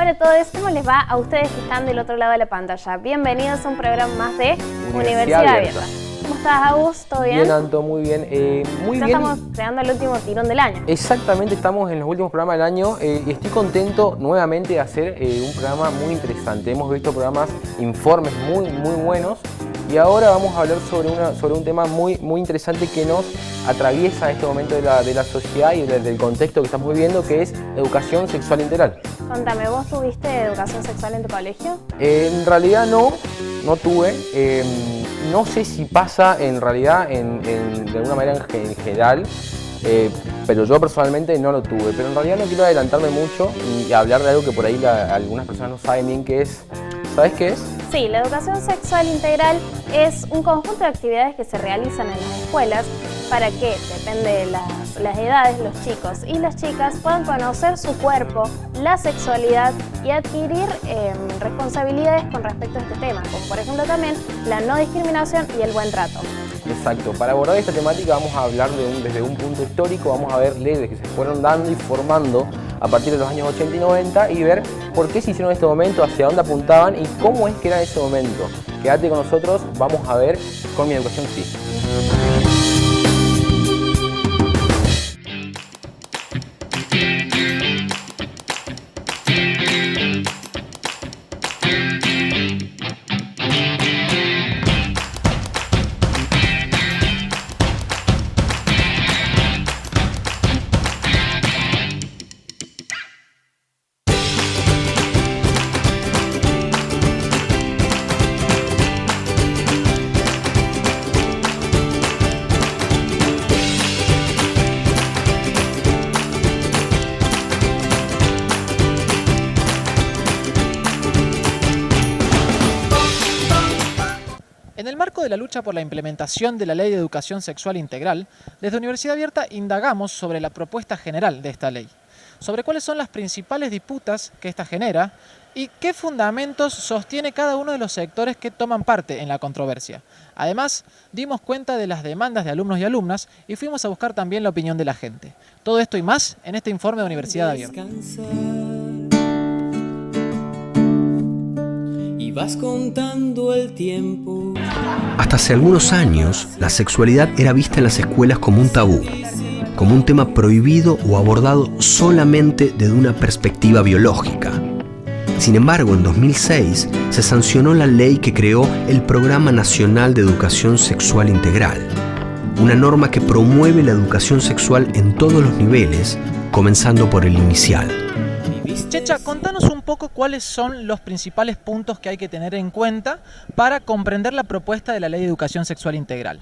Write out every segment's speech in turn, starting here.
Hola a todos, ¿cómo les va a ustedes que están del otro lado de la pantalla? Bienvenidos a un programa más de Universidad Abierta. ¿Cómo estás, Agus? ¿Todo bien? Bien, Anto, muy bien. Muy ya bien. Estamos creando el último tirón del año. Exactamente, estamos en los últimos programas del año y estoy contento nuevamente de hacer un programa muy interesante. Hemos visto programas, informes muy buenos y ahora vamos a hablar sobre un tema muy interesante que nos atraviesa en este momento de la sociedad y del contexto que estamos viviendo, que es educación sexual integral. Contame, ¿vos tuviste educación sexual en tu colegio? En realidad no tuve. No sé si pasa en realidad de alguna manera en general, pero yo personalmente no lo tuve. Pero en realidad no quiero adelantarme mucho y hablar de algo que por ahí algunas personas no saben bien qué es. ¿Sabes qué es? Sí, la educación sexual integral es un conjunto de actividades que se realizan en las escuelas para que, depende de las edades, los chicos y las chicas puedan conocer su cuerpo, la sexualidad y adquirir responsabilidades con respecto a este tema, como por ejemplo también la no discriminación y el buen trato. Exacto, para abordar esta temática vamos a hablar desde un punto histórico, vamos a ver leyes que se fueron dando y formando a partir de los años 80 y 90 y ver por qué se hicieron en este momento, hacia dónde apuntaban y cómo es que era en ese momento. Quédate con nosotros, vamos a ver con Mi Educación Sí. En el marco de la lucha por la implementación de la Ley de Educación Sexual Integral, desde Universidad Abierta indagamos sobre la propuesta general de esta ley, sobre cuáles son las principales disputas que esta genera y qué fundamentos sostiene cada uno de los sectores que toman parte en la controversia. Además, dimos cuenta de las demandas de alumnos y alumnas y fuimos a buscar también la opinión de la gente. Todo esto y más en este informe de Universidad Abierta. Vas contando el tiempo. Hasta hace algunos años, la sexualidad era vista en las escuelas como un tabú, como un tema prohibido o abordado solamente desde una perspectiva biológica. Sin embargo, en 2006 se sancionó la ley que creó el Programa Nacional de Educación Sexual Integral, una norma que promueve la educación sexual en todos los niveles, comenzando por el inicial. Checha, contanos un poco cuáles son los principales puntos que hay que tener en cuenta para comprender la propuesta de la Ley de Educación Sexual Integral.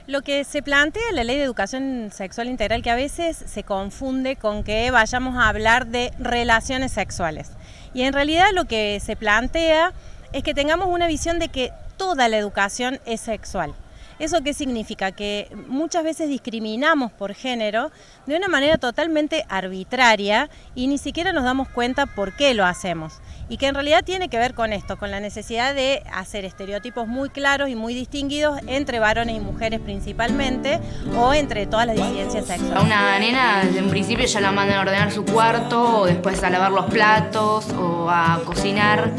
Lo que se plantea en la Ley de Educación Sexual Integral, que a veces se confunde con que vayamos a hablar de relaciones sexuales. Y en realidad lo que se plantea es que tengamos una visión de que toda la educación es sexual. ¿Eso qué significa? Que muchas veces discriminamos por género de una manera totalmente arbitraria y ni siquiera nos damos cuenta por qué lo hacemos. Y que en realidad tiene que ver con esto, con la necesidad de hacer estereotipos muy claros y muy distinguidos entre varones y mujeres principalmente, o entre todas las disidencias sexuales. A una nena desde un principio ya la mandan a ordenar su cuarto, o después a lavar los platos, o a cocinar.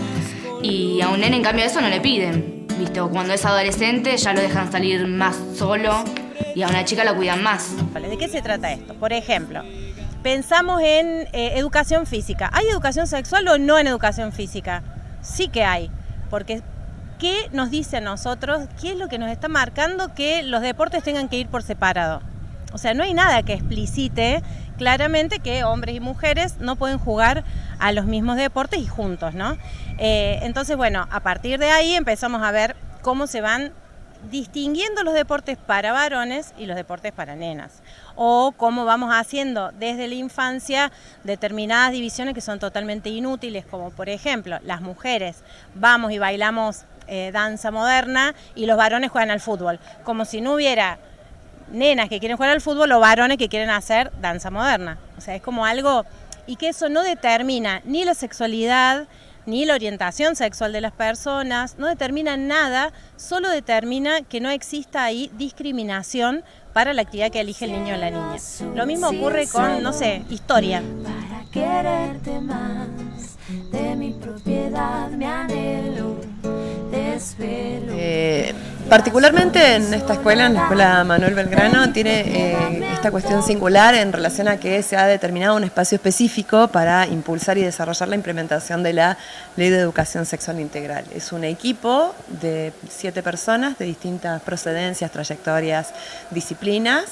Y a un nene en cambio eso no le piden. ¿Viste? O cuando es adolescente ya lo dejan salir más solo y a una chica la cuidan más. ¿De qué se trata esto? Por ejemplo, pensamos en educación física. ¿Hay educación sexual o no en educación física? Sí que hay, porque ¿qué nos dice a nosotros? ¿Qué es lo que nos está marcando que los deportes tengan que ir por separado? O sea, no hay nada que explicite claramente que hombres y mujeres no pueden jugar a los mismos deportes y juntos, ¿no? Entonces, bueno, a partir de ahí empezamos a ver cómo se van distinguiendo los deportes para varones y los deportes para nenas. O cómo vamos haciendo desde la infancia determinadas divisiones que son totalmente inútiles, como por ejemplo, las mujeres vamos y bailamos danza moderna y los varones juegan al fútbol, como si no hubiera nenas que quieren jugar al fútbol o varones que quieren hacer danza moderna. O sea, es como algo, y que eso no determina ni la sexualidad, ni la orientación sexual de las personas, no determina nada, solo determina que no exista ahí discriminación para la actividad que elige el niño o la niña. Lo mismo ocurre con, no sé, historia. Para quererte más, de mi propiedad, mi anhelo, desvelo. Particularmente en esta escuela, en la escuela Manuel Belgrano, tiene esta cuestión singular en relación a que se ha determinado un espacio específico para impulsar y desarrollar la implementación de la Ley de Educación Sexual Integral. Es un equipo de 7 personas de distintas procedencias, trayectorias, disciplinas,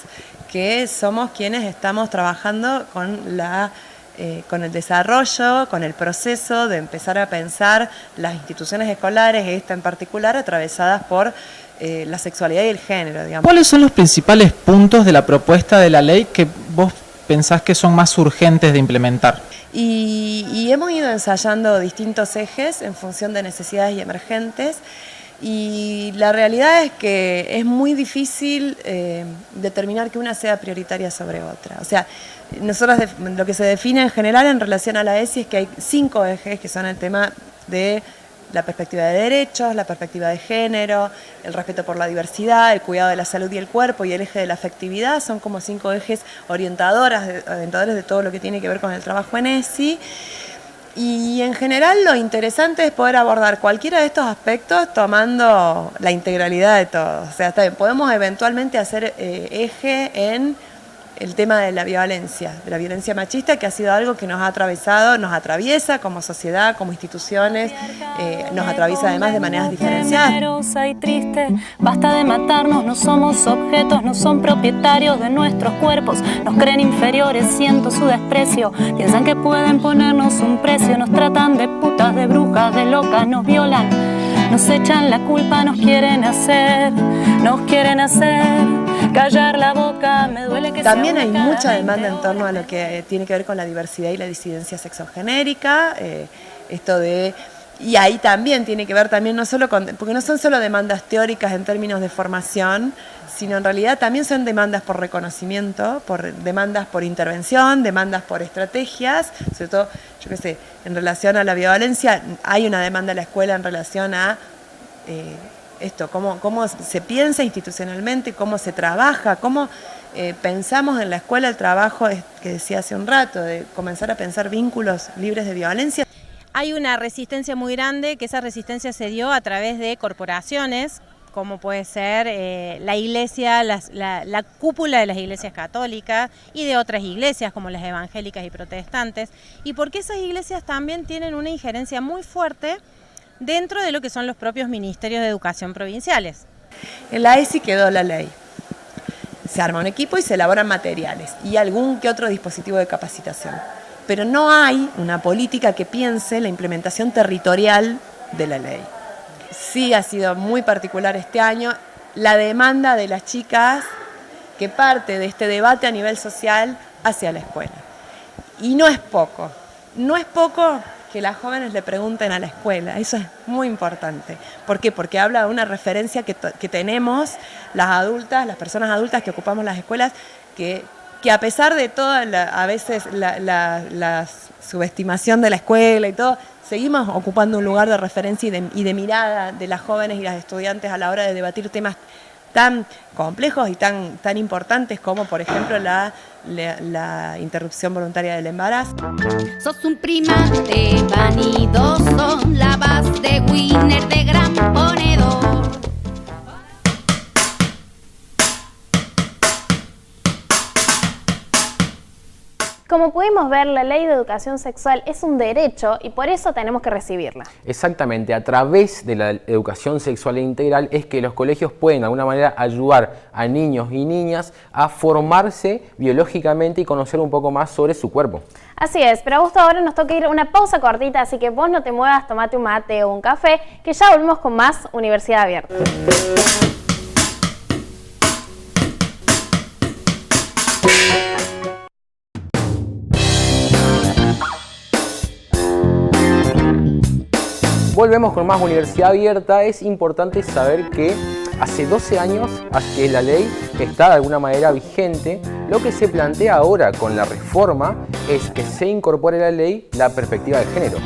que somos quienes estamos trabajando con el desarrollo, con el proceso de empezar a pensar las instituciones escolares, esta en particular, atravesadas por la sexualidad y el género, digamos. ¿Cuáles son los principales puntos de la propuesta de la ley que vos pensás que son más urgentes de implementar? Y hemos ido ensayando distintos ejes en función de necesidades y emergentes, y la realidad es que es muy difícil determinar que una sea prioritaria sobre otra. O sea, nosotros lo que se define en general en relación a la ESI es que hay 5 ejes que son el tema de la perspectiva de derechos, la perspectiva de género, el respeto por la diversidad, el cuidado de la salud y el cuerpo y el eje de la afectividad. Son como 5 ejes orientadores de todo lo que tiene que ver con el trabajo en ESI. Y en general lo interesante es poder abordar cualquiera de estos aspectos tomando la integralidad de todos. O sea, podemos eventualmente hacer eje en el tema de la violencia machista, que ha sido algo que nos ha atravesado, nos atraviesa como sociedad, como instituciones, nos atraviesa además de maneras diferenciadas. Y triste, basta de matarnos, no somos objetos, no son propietarios de nuestros cuerpos, nos creen inferiores, siento su desprecio, piensan que pueden ponernos un precio, nos tratan de putas, de brujas, de locas, nos violan, nos echan la culpa, nos quieren hacer callar la boca, me duele que también hay mucha demanda en torno a lo que tiene que ver con la diversidad y la disidencia sexogenérica, y ahí también tiene que ver también no solo porque no son solo demandas teóricas en términos de formación, sino en realidad también son demandas por reconocimiento, demandas por intervención, demandas por estrategias, sobre todo, yo qué sé, en relación a la violencia, hay una demanda de la escuela en relación a esto, cómo se piensa institucionalmente, cómo se trabaja, cómo pensamos en la escuela el trabajo que decía hace un rato, de comenzar a pensar vínculos libres de violencia. Hay una resistencia muy grande, que esa resistencia se dio a través de corporaciones, como puede ser la iglesia, la cúpula de las iglesias católicas y de otras iglesias como las evangélicas y protestantes, y porque esas iglesias también tienen una injerencia muy fuerte dentro de lo que son los propios ministerios de educación provinciales. En la ESI quedó la ley. Se arma un equipo y se elaboran materiales y algún que otro dispositivo de capacitación. Pero no hay una política que piense la implementación territorial de la ley. Sí ha sido muy particular este año la demanda de las chicas que parte de este debate a nivel social hacia la escuela. Y no es poco que las jóvenes le pregunten a la escuela, eso es muy importante. ¿Por qué? Porque habla de una referencia que tenemos las adultas, las personas adultas que ocupamos las escuelas, que a pesar de toda a veces la subestimación de la escuela y todo, seguimos ocupando un lugar de referencia y de mirada de las jóvenes y las estudiantes a la hora de debatir temas tan complejos y tan importantes como, por ejemplo, la interrupción voluntaria del embarazo. Sos un primate vanidoso, la vas de winner de gran ponedor. Como pudimos ver, la Ley de Educación Sexual es un derecho y por eso tenemos que recibirla. Exactamente, a través de la educación sexual integral es que los colegios pueden de alguna manera ayudar a niños y niñas a formarse biológicamente y conocer un poco más sobre su cuerpo. Así es, pero a Augusto ahora nos toca ir a una pausa cortita, así que vos no te muevas, tomate un mate o un café, que ya volvemos con más Universidad Abierta. Volvemos con más Universidad Abierta. Es importante saber que hace 12 años que la ley está de alguna manera vigente. Lo que se plantea ahora con la reforma es que se incorpore a la ley la perspectiva de género.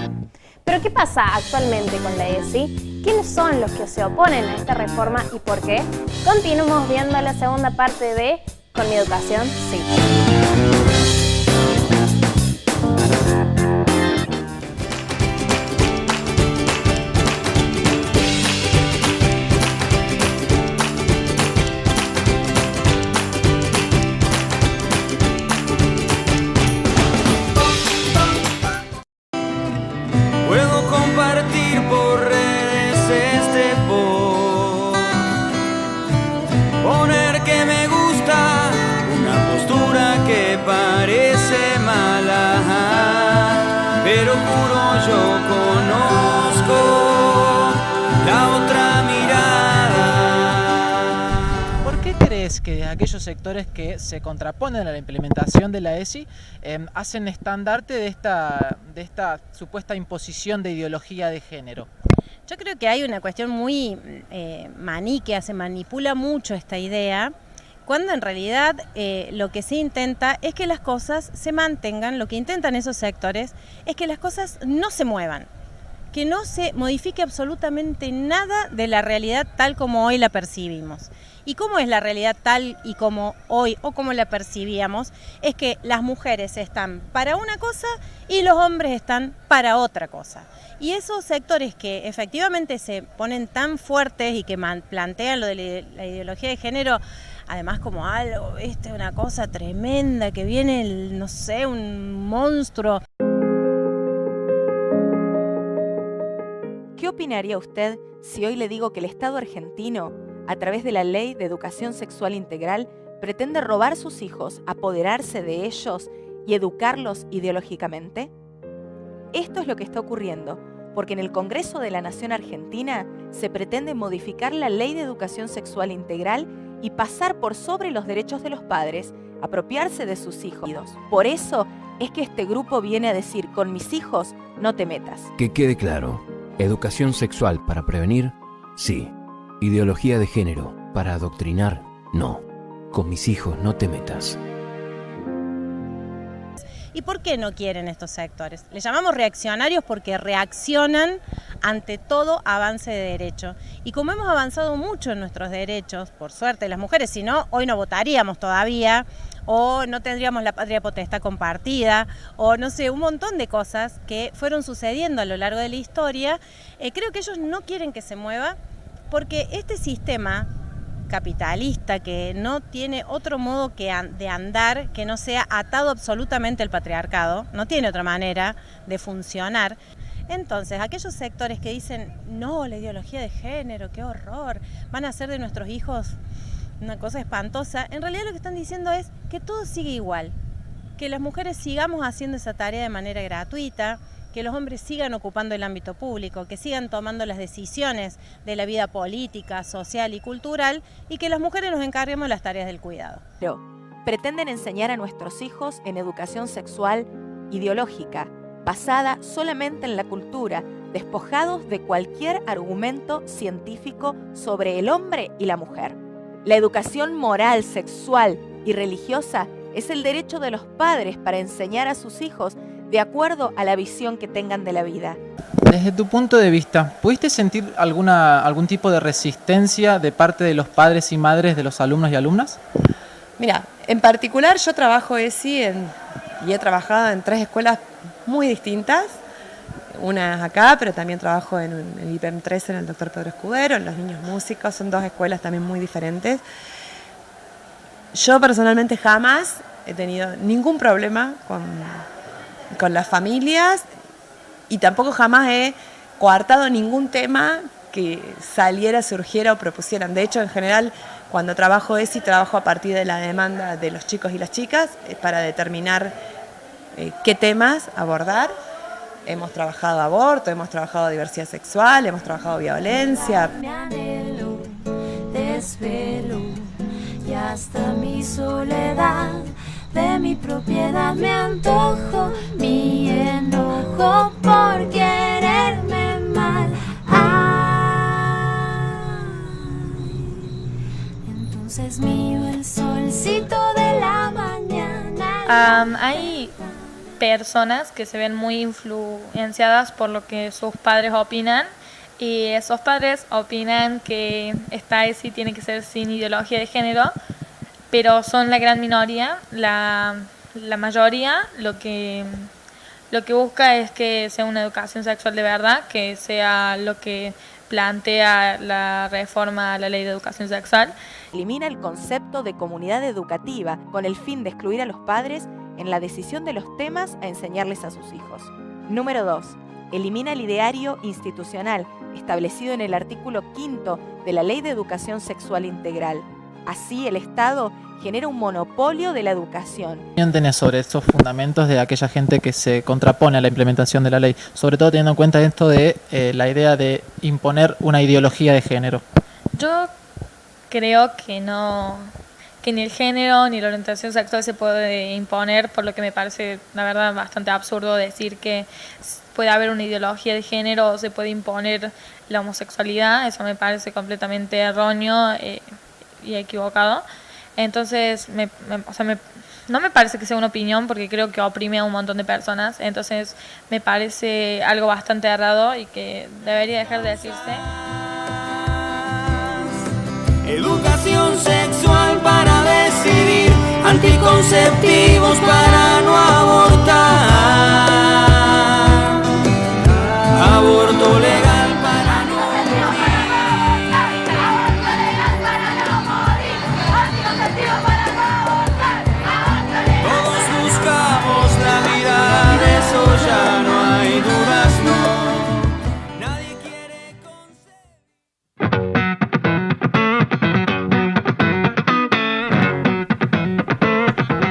¿Pero qué pasa actualmente con la ESI? ¿Quiénes son los que se oponen a esta reforma y por qué? Continuamos viendo la segunda parte de Con mi educación, sí. pero juro yo conozco la otra mirada. ¿Por qué crees que aquellos sectores que se contraponen a la implementación de la ESI hacen estandarte de esta supuesta imposición de ideología de género? Yo creo que hay una cuestión muy maniquea, se manipula mucho esta idea, cuando en realidad lo que se intenta es que las cosas se mantengan, lo que intentan esos sectores es que las cosas no se muevan, que no se modifique absolutamente nada de la realidad tal como hoy la percibimos. ¿Y cómo es la realidad tal y como hoy o como la percibíamos? Es que las mujeres están para una cosa y los hombres están para otra cosa. Y esos sectores que efectivamente se ponen tan fuertes y que plantean lo de la ideología de género, además como algo, ¿viste? Una cosa tremenda, que viene, no sé, un monstruo. ¿Qué opinaría usted si hoy le digo que el Estado argentino, a través de la Ley de Educación Sexual Integral, pretende robar sus hijos, apoderarse de ellos y educarlos ideológicamente? Esto es lo que está ocurriendo, porque en el Congreso de la Nación Argentina se pretende modificar la Ley de Educación Sexual Integral y pasar por sobre los derechos de los padres, apropiarse de sus hijos. Por eso es que este grupo viene a decir: con mis hijos no te metas. Que quede claro, educación sexual para prevenir, sí. Ideología de género para adoctrinar, no. Con mis hijos no te metas. ¿Y por qué no quieren estos sectores? Les llamamos reaccionarios porque reaccionan ante todo avance de derecho. Y como hemos avanzado mucho en nuestros derechos, por suerte las mujeres, si no, hoy no votaríamos todavía, o no tendríamos la patria potestad compartida, o no sé, un montón de cosas que fueron sucediendo a lo largo de la historia, creo que ellos no quieren que se mueva, porque este sistema capitalista que no tiene otro modo de andar que no sea atado absolutamente al patriarcado, no tiene otra manera de funcionar. Entonces, aquellos sectores que dicen, no, la ideología de género, qué horror, van a hacer de nuestros hijos una cosa espantosa, en realidad lo que están diciendo es que todo sigue igual, que las mujeres sigamos haciendo esa tarea de manera gratuita, que los hombres sigan ocupando el ámbito público, que sigan tomando las decisiones de la vida política, social y cultural, y que las mujeres nos encarguemos de las tareas del cuidado. Pero pretenden enseñar a nuestros hijos en educación sexual ideológica, basada solamente en la cultura, despojados de cualquier argumento científico sobre el hombre y la mujer. La educación moral, sexual y religiosa es el derecho de los padres para enseñar a sus hijos de acuerdo a la visión que tengan de la vida. Desde tu punto de vista, ¿pudiste sentir algún tipo de resistencia de parte de los padres y madres de los alumnos y alumnas? Mira, en particular yo trabajo ESI y he trabajado en 3 escuelas muy distintas. Una es acá, pero también trabajo en el IPEM 13 en el Dr. Pedro Escudero, en los niños músicos, son 2 escuelas también muy diferentes. Yo personalmente jamás he tenido ningún problema con las familias y tampoco jamás he coartado ningún tema que saliera, surgiera o propusieran. De hecho, en general, cuando trabajo ESI, trabajo a partir de la demanda de los chicos y las chicas para determinar qué temas abordar. Hemos trabajado aborto, hemos trabajado diversidad sexual, hemos trabajado violencia. Me anhelo, desvelo y hasta mi soledad. De mi propiedad me antojo, mi enojo por quererme mal. Ay, entonces mío el solcito de la mañana. Hay personas que se ven muy influenciadas por lo que sus padres opinan, y esos padres opinan que esta ESI tiene que ser sin ideología de género, pero son la gran minoría. La mayoría lo que busca es que sea una educación sexual de verdad, que sea lo que plantea la reforma a la Ley de Educación Sexual. Elimina el concepto de comunidad educativa con el fin de excluir a los padres en la decisión de los temas a enseñarles a sus hijos. Número 2. Elimina el ideario institucional establecido en el artículo 5 de la Ley de Educación Sexual Integral. Así, el Estado genera un monopolio de la educación. ¿Qué tenés sobre estos fundamentos de aquella gente que se contrapone a la implementación de la ley? Sobre todo teniendo en cuenta esto de la idea de imponer una ideología de género. Yo creo que ni el género ni la orientación sexual se puede imponer, por lo que me parece, la verdad, bastante absurdo decir que puede haber una ideología de género o se puede imponer la homosexualidad. Eso me parece completamente erróneo y equivocado. Entonces, no me parece que sea una opinión, porque creo que oprime a un montón de personas. Entonces, me parece algo bastante errado y que debería dejar de decirse. Educación sexual para decidir, anticonceptivos para no abortar, aborto legal para no morir, aborto legal para no morir, anticonceptivos para no abortar, aborto legal. Todos buscamos la vida, de eso ya no hay dudas, no.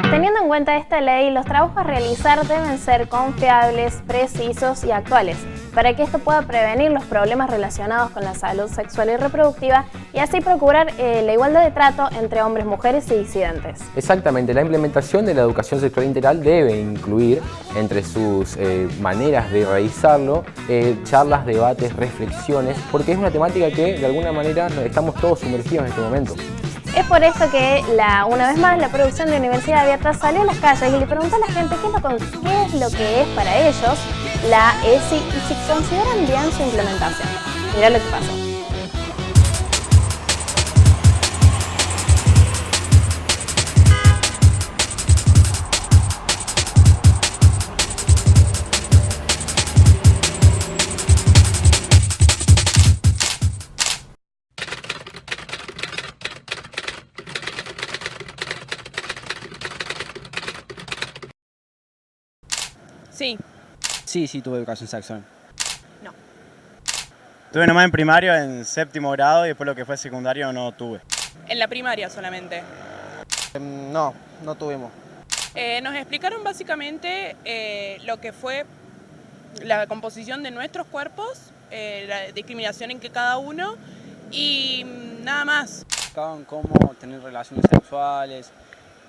Teniendo en cuenta esta ley, los trabajos a realizar deben ser confiables, precisos y actuales, para que esto pueda prevenir los problemas relacionados con la salud sexual y reproductiva y así procurar la igualdad de trato entre hombres, mujeres y disidentes. Exactamente, la implementación de la educación sexual integral debe incluir, entre sus maneras de realizarlo, charlas, debates, reflexiones, porque es una temática que de alguna manera estamos todos sumergidos en este momento. Es por esto que, una vez más, la producción de Universidad Abierta salió a las calles y le preguntó a la gente qué es lo que es para ellos la ESI y si consideran bien su implementación. Mirá lo que pasó. Sí. Sí, tuve educación sexual. No. Tuve nomás en primario, en 7º grado, y después lo que fue secundario no tuve. En la primaria solamente. No tuvimos. Nos explicaron básicamente lo que fue la composición de nuestros cuerpos, la discriminación en que cada uno y nada más. Explicaban cómo tener relaciones sexuales,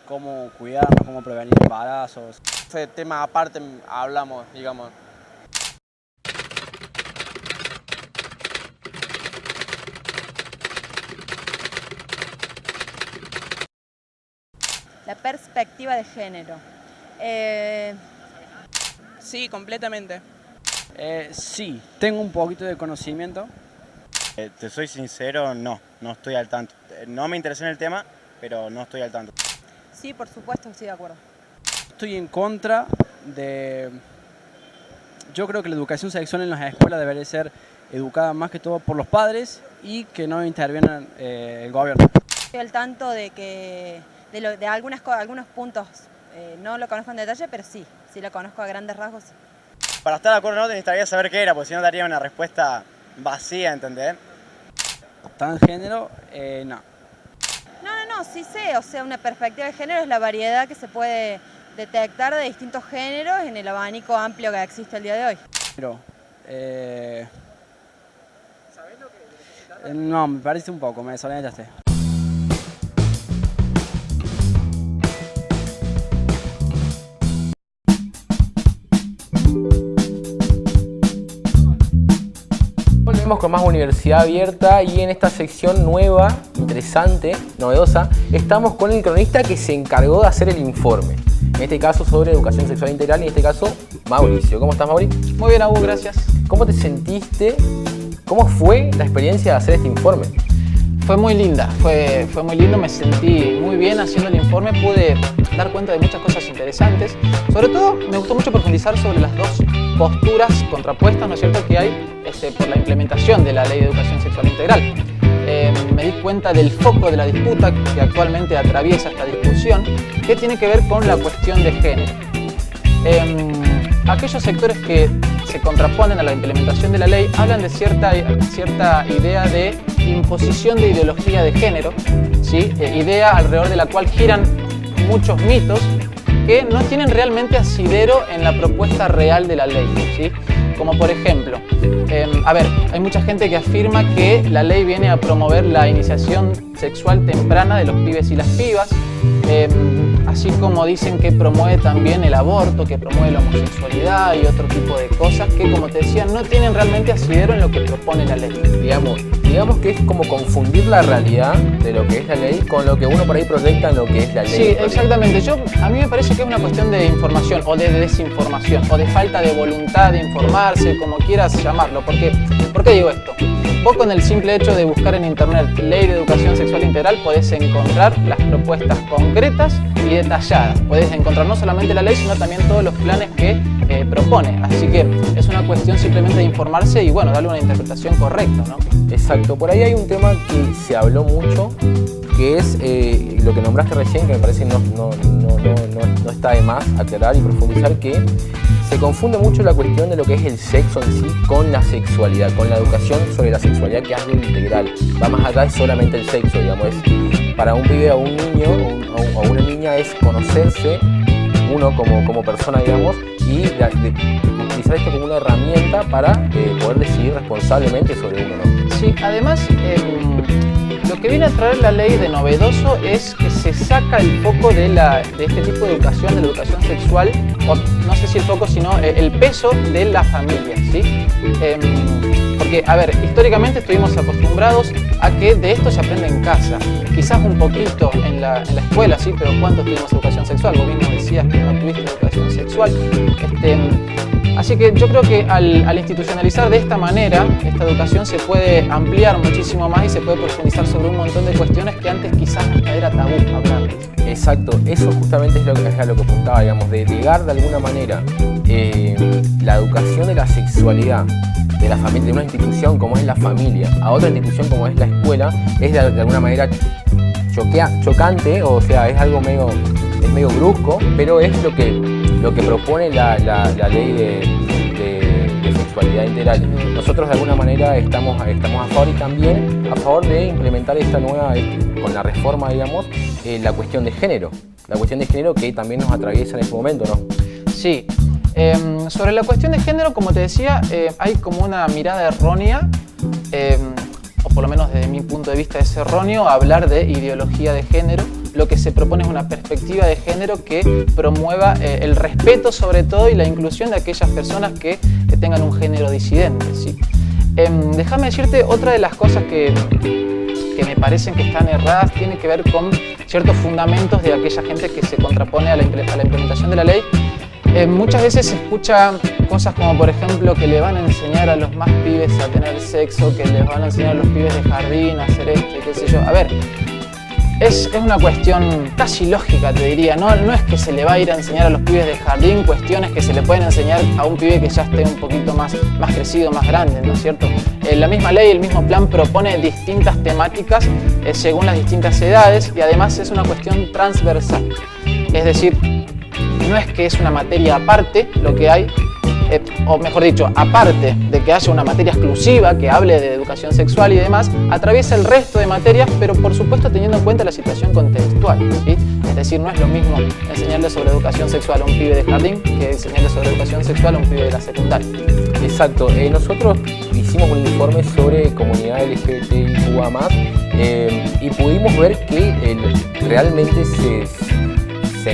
cómo cuidarnos, cómo prevenir embarazos. Ese tema aparte hablamos, digamos. La perspectiva de género. Sí, completamente. Sí, tengo un poquito de conocimiento. Te soy sincero, no estoy al tanto. No me interesé en el tema, pero no estoy al tanto. Sí, por supuesto, estoy de acuerdo. Estoy en contra de... Yo creo que la educación sexual en las escuelas debería ser educada más que todo por los padres y que no intervenga el gobierno. Estoy al tanto de que de algunos puntos, no lo conozco en detalle, pero sí lo conozco a grandes rasgos. Para estar de acuerdo no necesitaría saber qué era, porque si no daría una respuesta vacía, ¿entendés? Transgénero, no. No, sí sé, o sea, una perspectiva de género es la variedad que se puede detectar de distintos géneros en el abanico amplio que existe el día de hoy. Pero, no, me parece un poco, me desorientaste. Volvemos con más Universidad Abierta y en esta sección nueva, interesante, novedosa, estamos con el cronista que se encargó de hacer el informe. En este caso sobre educación sexual integral y en este caso Mauricio. ¿Cómo estás, Mauri? Muy bien, Abu, gracias. ¿Cómo te sentiste? ¿Cómo fue la experiencia de hacer este informe? Fue muy linda, fue muy lindo, me sentí muy bien haciendo el informe, pude dar cuenta de muchas cosas interesantes. Sobre todo, me gustó mucho profundizar sobre las dos posturas contrapuestas, ¿no es cierto?, que hay por la implementación de la Ley de Educación Sexual Integral. Me di cuenta del foco de la disputa que actualmente atraviesa esta discusión, que tiene que ver con la cuestión de género. Aquellos sectores que se contraponen a la implementación de la ley hablan de cierta idea de imposición de ideología de género, ¿sí? Idea alrededor de la cual giran muchos mitos que no tienen realmente asidero en la propuesta real de la ley, ¿sí? Como por ejemplo, hay mucha gente que afirma que la ley viene a promover la iniciación sexual temprana de los pibes y las pibas, así como dicen que promueve también el aborto, que promueve la homosexualidad y otro tipo de cosas que, como te decía, no tienen realmente asidero en lo que propone la ley. Digamos que es como confundir la realidad de lo que es la ley con lo que uno por ahí proyecta en lo que es la ley. Sí, exactamente. A mí me parece que es una cuestión de información o de desinformación o de falta de voluntad de informarse, como quieras llamarlo. ¿Por qué digo esto? Vos con el simple hecho de buscar en internet Ley de Educación Sexual Integral podés encontrar las propuestas concretas y detalladas. Podés encontrar no solamente la ley, sino también todos los planes que propone. Así que es una cuestión simplemente de informarse y bueno, darle una interpretación correcta, ¿no? Exacto. Por ahí hay un tema que se habló mucho, que es lo que nombraste recién, que me parece no está de más aclarar y profundizar, que se confunde mucho la cuestión de lo que es el sexo en sí con la sexualidad, con la educación sobre la sexualidad, que es algo integral. Va más allá de solamente el sexo, digamos. Para un pibe o un niño o una niña es conocerse uno como persona, digamos, y utilizar esto como una herramienta para poder decidir responsablemente sobre uno, ¿no? Sí, además, lo que viene a traer la ley de novedoso es que se saca el foco de este tipo de educación, de la educación sexual, o no sé si el foco, sino el peso de la familia, ¿sí? Porque, a ver, históricamente estuvimos acostumbrados a que de esto se aprende en casa. Quizás un poquito en la escuela, sí, pero ¿cuántos tuvimos educación sexual? Vos mismo decías que no tuviste educación sexual. Así que yo creo que al institucionalizar de esta manera, esta educación se puede ampliar muchísimo más y se puede profundizar sobre un montón de cuestiones que antes quizás hasta era tabú hablar. Exacto, eso justamente es lo que apuntaba, digamos, de ligar de alguna manera la educación de la sexualidad de la familia, de una institución como es la familia, a otra institución como es la escuela, es de alguna manera chocante, o sea, es algo medio brusco, pero es lo que propone la ley de sexualidad integral. Nosotros de alguna manera estamos a favor, y también a favor de implementar esta nueva, con la reforma, digamos, la cuestión de género. La cuestión de género que también nos atraviesa en este momento, ¿no? Sí. Sobre la cuestión de género, como te decía, hay como una mirada errónea, o por lo menos desde mi punto de vista es erróneo hablar de ideología de género. Lo que se propone es una perspectiva de género que promueva el respeto sobre todo y la inclusión de aquellas personas que tengan un género disidente, ¿sí? Déjame decirte, otra de las cosas que me parecen que están erradas tiene que ver con ciertos fundamentos de aquella gente que se contrapone a la implementación de la ley. Muchas veces se escucha cosas como, por ejemplo, que le van a enseñar a los más pibes a tener sexo, que les van a enseñar a los pibes de jardín a hacer esto y qué sé yo. A ver, es una cuestión casi lógica, te diría. No es que se le va a ir a enseñar a los pibes de jardín cuestiones que se le pueden enseñar a un pibe que ya esté un poquito más crecido, más grande, ¿no es cierto? La misma ley, el mismo plan propone distintas temáticas según las distintas edades, y además es una cuestión transversal. Es decir, no es que es una materia aparte lo que hay, o mejor dicho, aparte de que haya una materia exclusiva que hable de educación sexual y demás, atraviesa el resto de materias, pero por supuesto teniendo en cuenta la situación contextual, ¿sí? Es decir, no es lo mismo enseñarle sobre educación sexual a un pibe de jardín que enseñarle sobre educación sexual a un pibe de la secundaria. Exacto. Nosotros hicimos un informe sobre comunidad LGBTIQA+, y pudimos ver que realmente se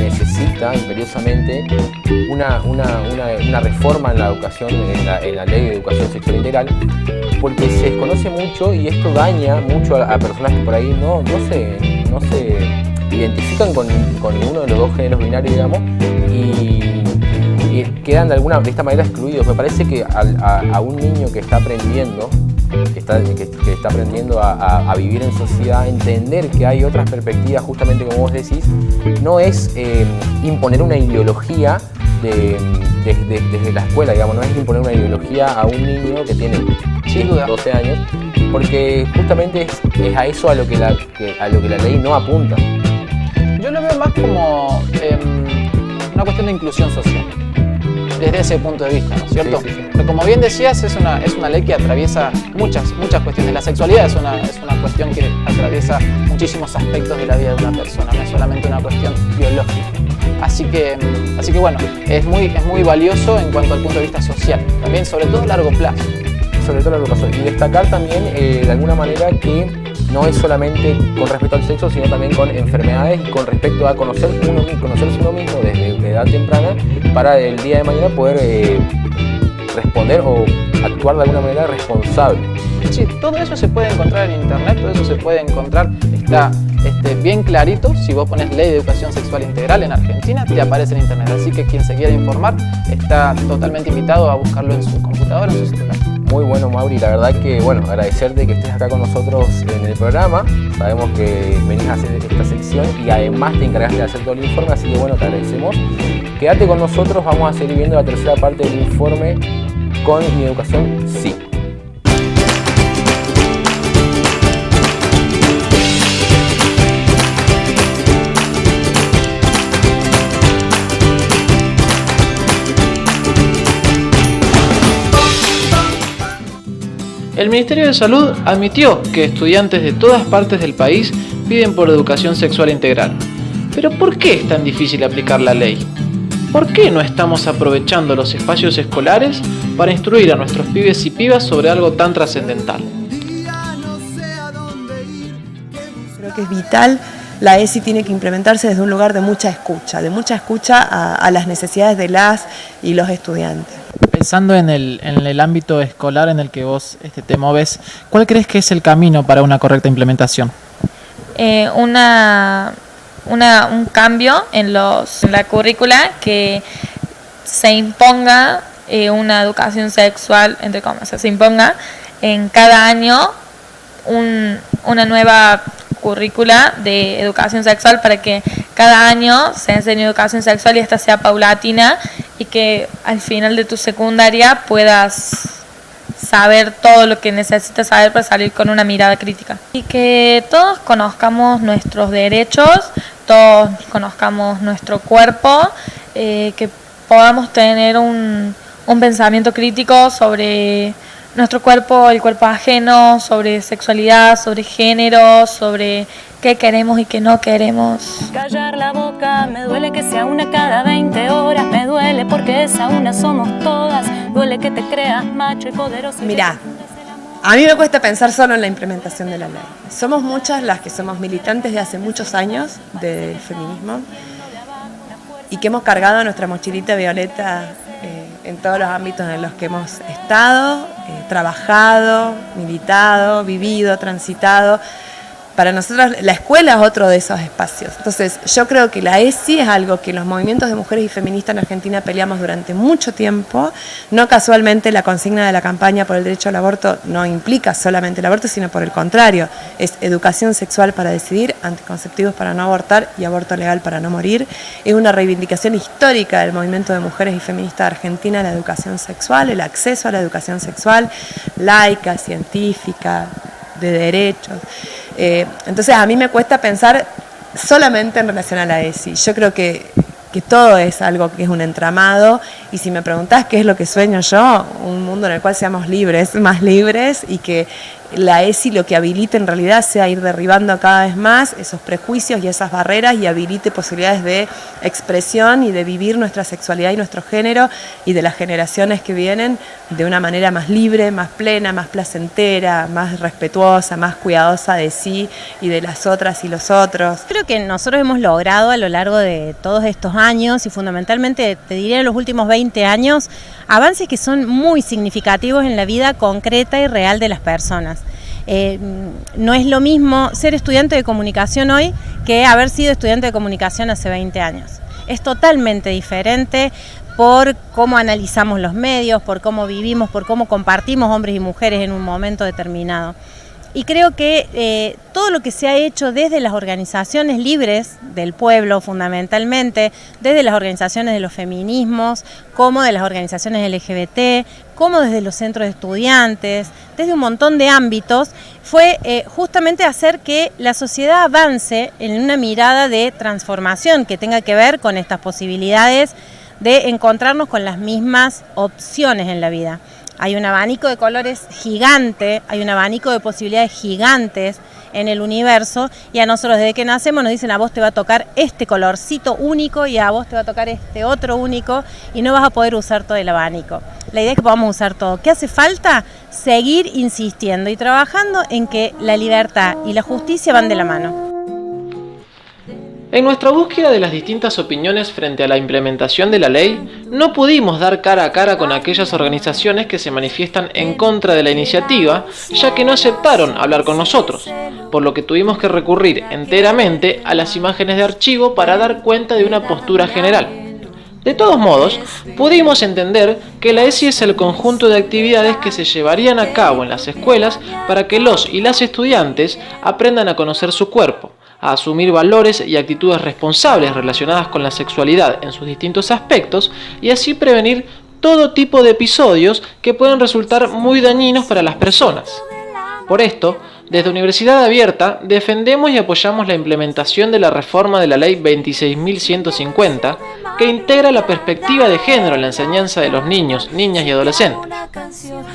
necesita imperiosamente una reforma en la educación, en la ley de educación sexual integral, porque se desconoce mucho y esto daña mucho a personas que por ahí no se identifican con ninguno de los dos géneros binarios, digamos, y quedan de esta manera excluidos. Me parece que a un niño que está aprendiendo, que está aprendiendo a vivir en sociedad, entender que hay otras perspectivas, justamente como vos decís, no es imponer una ideología desde la escuela, digamos, no es imponer una ideología a un niño que tiene 12 años, porque justamente es a eso a lo que la ley no apunta. Yo lo veo más como una cuestión de inclusión social, desde ese punto de vista, ¿no es cierto? Sí. Pero como bien decías, es una ley que atraviesa muchas cuestiones. La sexualidad es una cuestión que atraviesa muchísimos aspectos de la vida de una persona, no es solamente una cuestión biológica. Así que bueno, es muy valioso en cuanto al punto de vista social, también sobre todo a largo plazo. Sobre todo a largo plazo. Y destacar también de alguna manera que no es solamente con respecto al sexo, sino también con enfermedades y con respecto a conocerse uno mismo desde edad temprana para el día de mañana poder responder o actuar de alguna manera responsable. Sí, todo eso se puede encontrar en internet, todo eso se puede encontrar, está bien clarito. Si vos pones Ley de Educación Sexual Integral en Argentina, te aparece en internet. Así que quien se quiera informar está totalmente invitado a buscarlo en su computadora, en su celular. Muy bueno, Mauri, la verdad que agradecerte que estés acá con nosotros en el programa. Sabemos que venís a hacer esta sección y además te encargaste de hacer todo el informe, así que bueno, te agradecemos. Quédate con nosotros, vamos a seguir viendo la tercera parte del informe con Mi Educación Sí. El Ministerio de Salud admitió que estudiantes de todas partes del país piden por educación sexual integral. Pero ¿por qué es tan difícil aplicar la ley? ¿Por qué no estamos aprovechando los espacios escolares para instruir a nuestros pibes y pibas sobre algo tan trascendental? Creo que es vital. La ESI tiene que implementarse desde un lugar de mucha escucha a las necesidades de las y los estudiantes. Pensando en el ámbito escolar en el que vos te moves, ¿cuál crees que es el camino para una correcta implementación? Un cambio en la currícula, que se imponga una educación sexual, entre comillas, se imponga en cada año una nueva currícula de educación sexual, para que cada año se enseñe educación sexual y esta sea paulatina, y que al final de tu secundaria puedas saber todo lo que necesitas saber para salir con una mirada crítica. Y que todos conozcamos nuestros derechos, todos conozcamos nuestro cuerpo, que podamos tener un pensamiento crítico sobre nuestro cuerpo, el cuerpo ajeno, sobre sexualidad, sobre género, sobre qué queremos y qué no queremos. Callar la boca, me duele que sea una cada 20 horas, me duele porque esa una somos todas, duele que te creas macho y poderoso. Mirá, a mí me cuesta pensar solo en la implementación de la ley. Somos muchas las que somos militantes de hace muchos años del feminismo y que hemos cargado nuestra mochilita violeta en todos los ámbitos en los que hemos estado, trabajado, militado, vivido, transitado. Para nosotros la escuela es otro de esos espacios. Entonces yo creo que la ESI es algo que los movimientos de mujeres y feministas en Argentina peleamos durante mucho tiempo. No casualmente la consigna de la campaña por el derecho al aborto no implica solamente el aborto, sino por el contrario. Es educación sexual para decidir, anticonceptivos para no abortar y aborto legal para no morir. Es una reivindicación histórica del movimiento de mujeres y feministas de Argentina, la educación sexual, el acceso a la educación sexual, laica, científica, de derechos. Entonces a mí me cuesta pensar solamente en relación a la ESI. Yo creo que todo es algo que es un entramado, y si me preguntás qué es lo que sueño yo, un mundo en el cual seamos libres, más libres, y que la ESI lo que habilite en realidad sea ir derribando cada vez más esos prejuicios y esas barreras, y habilite posibilidades de expresión y de vivir nuestra sexualidad y nuestro género, y de las generaciones que vienen de una manera más libre, más plena, más placentera, más respetuosa, más cuidadosa de sí y de las otras y los otros. Creo que nosotros hemos logrado a lo largo de todos estos años, y fundamentalmente te diría en los últimos 20 años, avances que son muy significativos en la vida concreta y real de las personas. No es lo mismo ser estudiante de comunicación hoy que haber sido estudiante de comunicación hace 20 años. Es totalmente diferente por cómo analizamos los medios, por cómo vivimos, por cómo compartimos hombres y mujeres en un momento determinado. Y creo que todo lo que se ha hecho desde las organizaciones libres del pueblo, fundamentalmente, desde las organizaciones de los feminismos, como de las organizaciones LGBT, como desde los centros de estudiantes, desde un montón de ámbitos, fue justamente hacer que la sociedad avance en una mirada de transformación que tenga que ver con estas posibilidades de encontrarnos con las mismas opciones en la vida. Hay un abanico de colores gigante, hay un abanico de posibilidades gigantes, en el universo, y a nosotros desde que nacemos nos dicen: a vos te va a tocar este colorcito único y a vos te va a tocar este otro único, y no vas a poder usar todo el abanico. La idea es que podamos usar todo. ¿Qué hace falta? Seguir insistiendo y trabajando en que la libertad y la justicia van de la mano. En nuestra búsqueda de las distintas opiniones frente a la implementación de la ley, no pudimos dar cara a cara con aquellas organizaciones que se manifiestan en contra de la iniciativa, ya que no aceptaron hablar con nosotros, por lo que tuvimos que recurrir enteramente a las imágenes de archivo para dar cuenta de una postura general. De todos modos, pudimos entender que la ESI es el conjunto de actividades que se llevarían a cabo en las escuelas para que los y las estudiantes aprendan a conocer su cuerpo, a asumir valores y actitudes responsables relacionadas con la sexualidad en sus distintos aspectos, y así prevenir todo tipo de episodios que pueden resultar muy dañinos para las personas. Por esto, desde Universidad Abierta defendemos y apoyamos la implementación de la reforma de la Ley 26.150, que integra la perspectiva de género en la enseñanza de los niños, niñas y adolescentes.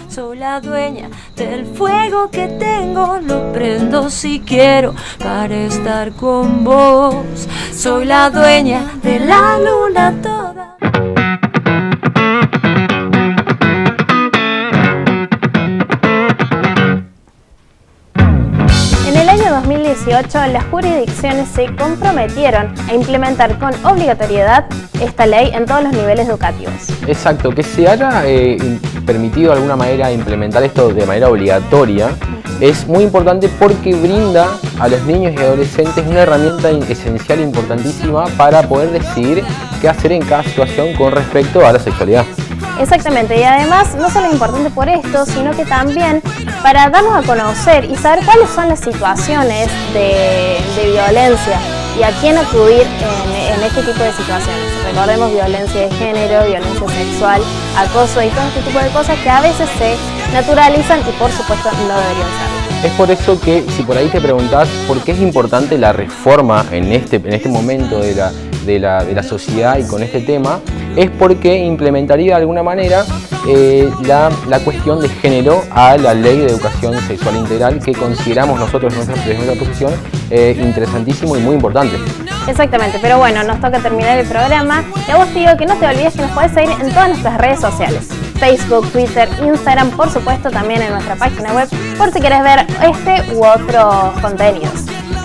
Soy la dueña del fuego que tengo, lo prendo si quiero para estar con vos. Soy la dueña de la luna toda. En el año 2018, las jurisdicciones se comprometieron a implementar con obligatoriedad esta ley en todos los niveles educativos. Exacto, que se haya permitido de alguna manera implementar esto de manera obligatoria es muy importante porque brinda a los niños y adolescentes una herramienta esencial, importantísima, para poder decidir qué hacer en cada situación con respecto a la sexualidad. Exactamente, y además no solo es importante por esto, sino que también para darnos a conocer y saber cuáles son las situaciones de violencia y a quién acudir en este tipo de situaciones. Recordemos violencia de género, violencia sexual, acoso y todo este tipo de cosas que a veces se naturalizan y por supuesto no deberían ser. Es por eso que si por ahí te preguntás por qué es importante la reforma en este momento de la sociedad y con este tema, es porque implementaría de alguna manera la cuestión de género a la Ley de Educación Sexual Integral, que consideramos nosotros desde nuestra posición interesantísimo y muy importante. Exactamente, pero bueno, nos toca terminar el programa y a vos te digo que no te olvides que nos podés seguir en todas nuestras redes sociales: Facebook, Twitter, Instagram, por supuesto también en nuestra página web, por si querés ver este u otros contenidos.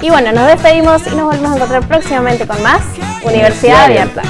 Y bueno, nos despedimos y nos volvemos a encontrar próximamente con más Universidad Abierta.